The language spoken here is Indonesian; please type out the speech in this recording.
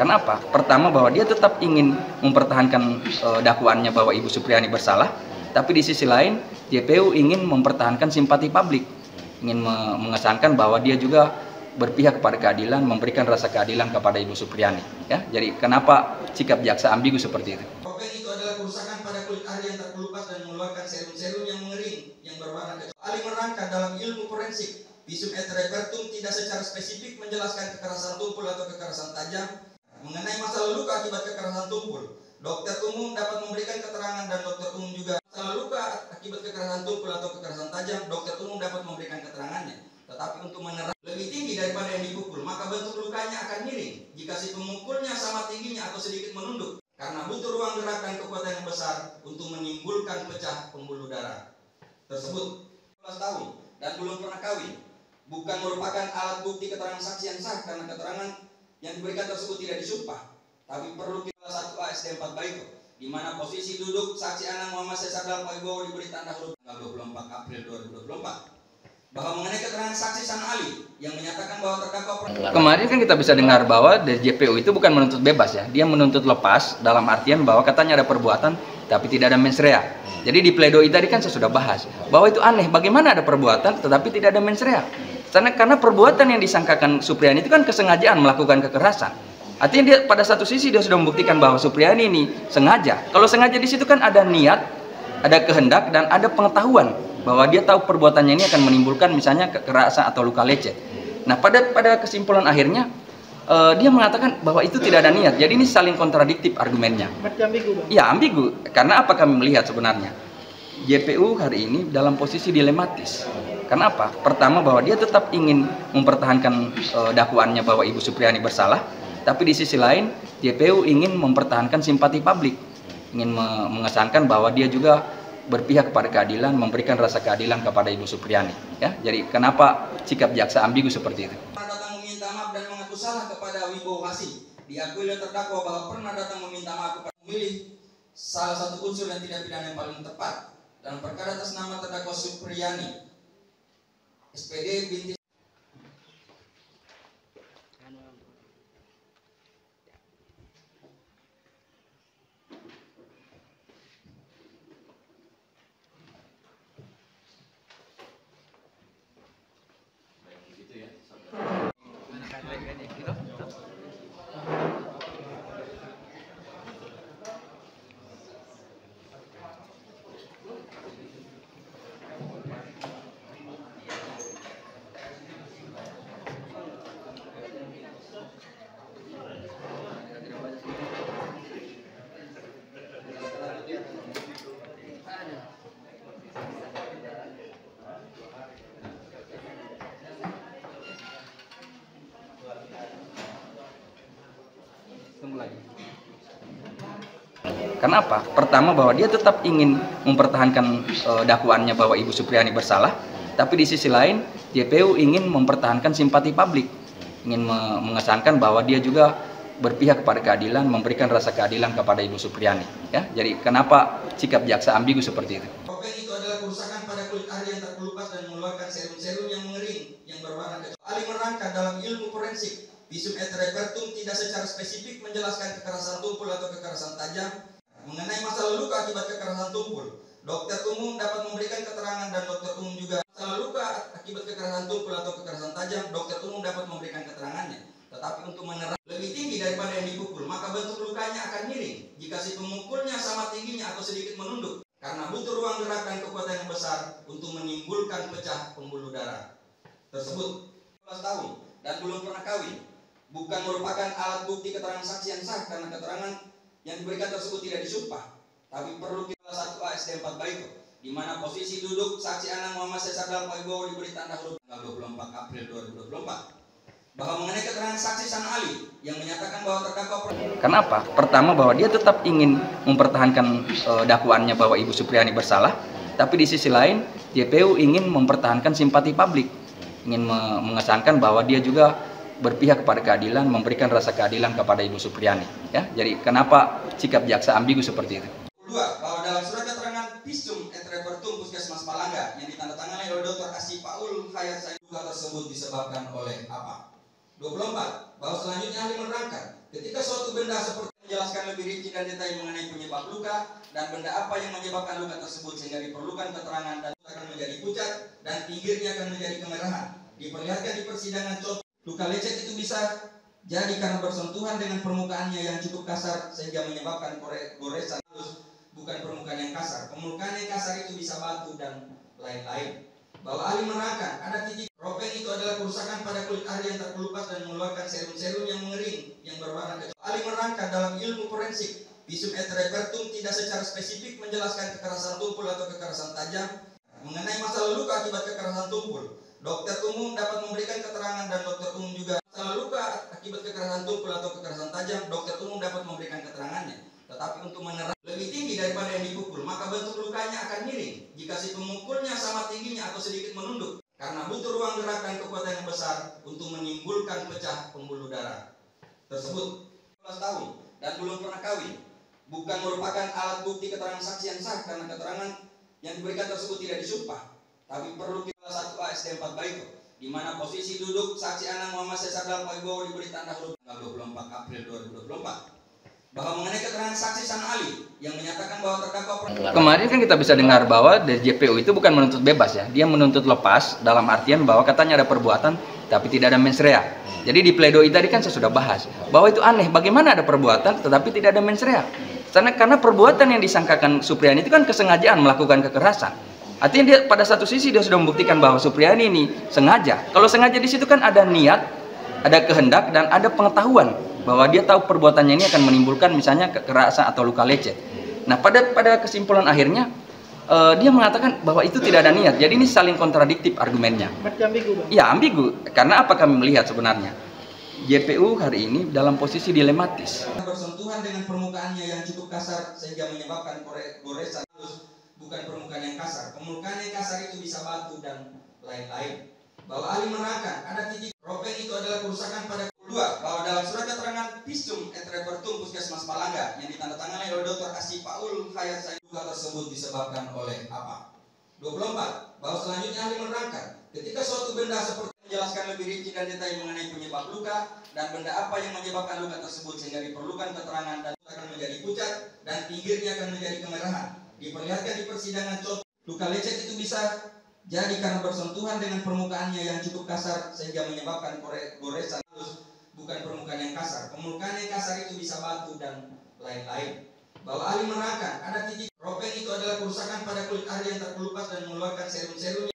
Karena apa? Pertama, bahwa dia tetap ingin mempertahankan dakwaannya bahwa Ibu Supriani bersalah, tapi di sisi lain JPU ingin mempertahankan simpati publik, ingin mengesankan bahwa dia juga berpihak kepada keadilan, memberikan rasa keadilan kepada Ibu Supriani. Ya, jadi kenapa sikap jaksa ambigu seperti itu? Topeng itu adalah kerusakan pada kulit ari yang terkelupas dan mengeluarkan serum-serum yang mengering yang berwarna kecoklatan. Ahli merangka dalam ilmu forensik visum et repertum tidak secara spesifik menjelaskan kekerasan tumpul atau kekerasan tajam. Mengenai masalah luka akibat kekerasan tumpul, dokter umum dapat memberikan keterangan dan dokter umum juga. Masalah luka akibat kekerasan tumpul atau kekerasan tajam, dokter umum dapat memberikan keterangannya. Tetapi untuk menerang lebih tinggi daripada yang dipukul, maka bentuk lukanya akan miring jika si pemukulnya sama tingginya atau sedikit menunduk, karena butuh ruang gerak dan kekuatan yang besar untuk menimbulkan pecah pembuluh darah tersebut. 12 tahun dan belum pernah kawin bukan merupakan alat bukti keterangan saksi yang sah, karena keterangan yang diberikan tersebut tidak disumpah, tapi perlu kita 1 ASD 4 Baiko, di mana posisi duduk saksi Anang Muhammad Cesar Dalam Wibowo diberi tanda huruf tanggal 24 April 2024. Bahwa mengenai keterangan saksi sang ahli yang menyatakan bahwa terdakwa kemarin kan kita bisa dengar bahwa dari JPU itu bukan menuntut bebas ya, dia menuntut lepas dalam artian bahwa katanya ada perbuatan tapi tidak ada mens rea. Jadi di pledoi tadi kan saya sudah bahas bahwa itu aneh, bagaimana ada perbuatan tetapi tidak ada mens rea. Karena perbuatan yang disangkakan Supriani itu kan kesengajaan melakukan kekerasan. Artinya dia pada satu sisi dia sudah membuktikan bahwa Supriani ini sengaja. Kalau sengaja di situ kan ada niat, ada kehendak dan ada pengetahuan bahwa dia tahu perbuatannya ini akan menimbulkan misalnya kekerasan atau luka lecet. Nah, pada kesimpulan akhirnya dia mengatakan bahwa itu tidak ada niat. Jadi ini saling kontradiktif argumennya. Ya, ambigu. Karena apa kami melihat sebenarnya? JPU hari ini dalam posisi dilematis. Karena apa? Pertama, bahwa dia tetap ingin mempertahankan dakwaannya bahwa Ibu Supriani bersalah, tapi di sisi lain JPU ingin mempertahankan simpati publik, ingin mengesankan bahwa dia juga berpihak kepada keadilan, memberikan rasa keadilan kepada Ibu Supriani. Ya, jadi kenapa sikap jaksa ambigu seperti itu? Pernah datang meminta maaf dan mengaku salah kepada Wibowo Hasim. Diakui oleh terdakwa bahwa pernah datang meminta maaf kepada memilih salah satu unsur yang tidak pidana yang paling tepat dalam perkara atas nama terdakwa Supriani. SPD binti Karena apa? Pertama, bahwa dia tetap ingin mempertahankan dakwaannya bahwa Ibu Supriani bersalah, tapi di sisi lain JPU ingin mempertahankan simpati publik, ingin mengesankan bahwa dia juga berpihak kepada keadilan, memberikan rasa keadilan kepada Ibu Supriani. Ya, jadi kenapa sikap jaksa ambigu seperti itu? Topeng itu adalah kerusakan pada kulit ari yang terkelupas dan mengeluarkan serum-serum yang mengering yang berwarna kecoklatan. Ahli merangka dalam ilmu forensik visum et repertum tidak secara spesifik menjelaskan kekerasan tumpul atau kekerasan tajam. Mengenai masalah luka akibat kekerasan tumpul, dokter umum dapat memberikan keterangan dan dokter umum juga. Masalah luka akibat kekerasan tumpul atau kekerasan tajam, dokter umum dapat memberikan keterangannya. Tetapi untuk menerang lebih tinggi daripada yang dipukul, maka bentuk lukanya akan miring jika si pemukulnya sama tingginya atau sedikit menunduk, karena butuh ruang gerak dan kekuatan yang besar untuk menimbulkan pecah pembuluh darah tersebut. 12 tahun dan belum pernah kawin bukan merupakan alat bukti keterangan saksi yang sah, karena keterangan yang diberikan tersebut tidak disumpah, tapi perlu kita 1 ASD 4 Baiko, di mana posisi duduk saksi Anang Muhammad Cesar Dalam Wibowo diberi tanda huruf tanggal 24 April 2024. Bahwa mengenai keterangan saksi sang ahli yang menyatakan bahwa terdakwa Karena apa? Pertama, bahwa dia tetap ingin mempertahankan dakwaannya bahwa Ibu Supriani bersalah, tapi di sisi lain JPU ingin mempertahankan simpati publik, ingin mengesankan bahwa dia juga berpihak kepada keadilan, memberikan rasa keadilan kepada Ibu Supriani. Ya, jadi kenapa sikap jaksa ambigu seperti itu? 2. Bahwa dalam surat keterangan visum et repertum Puskesmas Palangga yang ditandatangani oleh Dr. Asy Paul Hayat, duga tersebut disebabkan oleh apa? 24. Bahwa selanjutnya ahli menerangkan Ketika suatu benda seperti menjelaskan lebih rinci dan detail mengenai penyebab luka dan benda apa yang menyebabkan luka tersebut sehingga diperlukan keterangan dan akan menjadi pucat dan pinggirnya akan menjadi kemerahan. Diperlihatkan di persidangan contoh luka lecet itu bisa jadi karena bersentuhan dengan permukaannya yang cukup kasar sehingga menyebabkan goresan halus, bukan permukaan yang kasar. Permukaan yang kasar itu bisa batu dan lain-lain. Bahwa ahli menerangkan ada titik ropeng itu adalah kerusakan pada kulit ahli yang terkelupas dan mengeluarkan serum-serum yang mengering yang berwarna kecil. Ahli menerangkan dalam ilmu forensik visum et repertum tidak secara spesifik menjelaskan kekerasan tumpul atau kekerasan tajam. Mengenai masalah luka akibat kekerasan tumpul, dokter umum dapat memberikan keterangan dan dokter umum juga masalah luka akibat kekerasan tumpul atau kekerasan tajam, dokter umum dapat memberikan keterangannya. Tetapi untuk menerang lebih tinggi daripada yang dipukul, maka bentuk lukanya akan miring jika si pemukulnya sama tingginya atau sedikit menunduk, karena butuh ruang gerak dan kekuatan yang besar untuk menimbulkan pecah pembuluh darah tersebut. 12 tahun dan belum pernah kawin bukan merupakan alat bukti keterangan saksi yang sah, karena keterangan yang diberikan tersebut tidak disumpah, tapi perlu kita 1 ASD 4 Barito, di mana posisi duduk saksi Anang Muhammad Cesar Dalpoibowo diberi tanda huruf tanggal 24 April 2024. Bahwa mengenai keterangan saksi sang ahli yang menyatakan bahwa terdakwa kemarin kan kita bisa dengar bahwa dari JPU itu bukan menuntut bebas ya, dia menuntut lepas dalam artian bahwa katanya ada perbuatan tapi tidak ada mens rea. Jadi di pledoi tadi kan saya sudah bahas bahwa itu aneh, bagaimana ada perbuatan tetapi tidak ada mens rea. Karena perbuatan yang disangkakan Supriyani itu kan kesengajaan melakukan kekerasan. Artinya dia pada satu sisi dia sudah membuktikan bahwa Supriyani ini sengaja. Kalau sengaja di situ kan ada niat, ada kehendak dan ada pengetahuan bahwa dia tahu perbuatannya ini akan menimbulkan misalnya kekerasan atau luka lecet. Nah, pada kesimpulan akhirnya dia mengatakan bahwa itu tidak ada niat. Jadi ini saling kontradiktif argumennya. Berarti ambigu, Bang? Ya, ambigu. Karena apa kami melihat sebenarnya? JPU hari ini dalam posisi dilematis. Bersentuhan dengan permukaannya yang cukup kasar sehingga menyebabkan goresan halus, bukan permukaan yang kasar. Permukaan yang kasar itu bisa batu dan lain-lain. Bahwa ahli menerangkan ada titik ropeng itu adalah kerusakan pada kedua, bahwa dalam surat keterangan visum et repertum Puskesmas Palangga yang ditandatangani oleh Dr. Asy Paul Hayat Said, luka tersebut disebabkan oleh apa? 24. Bahwa selanjutnya ahli menerangkan ketika suatu benda seperti menjelaskan lebih rinci dan detail mengenai penyebab luka dan benda apa yang menyebabkan luka tersebut sehingga diperlukan keterangan dan akan menjadi pucat dan pinggirnya akan menjadi kemerahan. Diperlihatkan di persidangan contoh luka lecet itu bisa jadi karena bersentuhan dengan permukaannya yang cukup kasar sehingga menyebabkan goresan halus, bukan permukaan yang kasar. Permukaan yang kasar itu bisa batu dan lain-lain. Bahwa ahli menerangkan ada titik ropeng itu adalah kerusakan pada kulit ahli yang terkelupas dan mengeluarkan serum-serum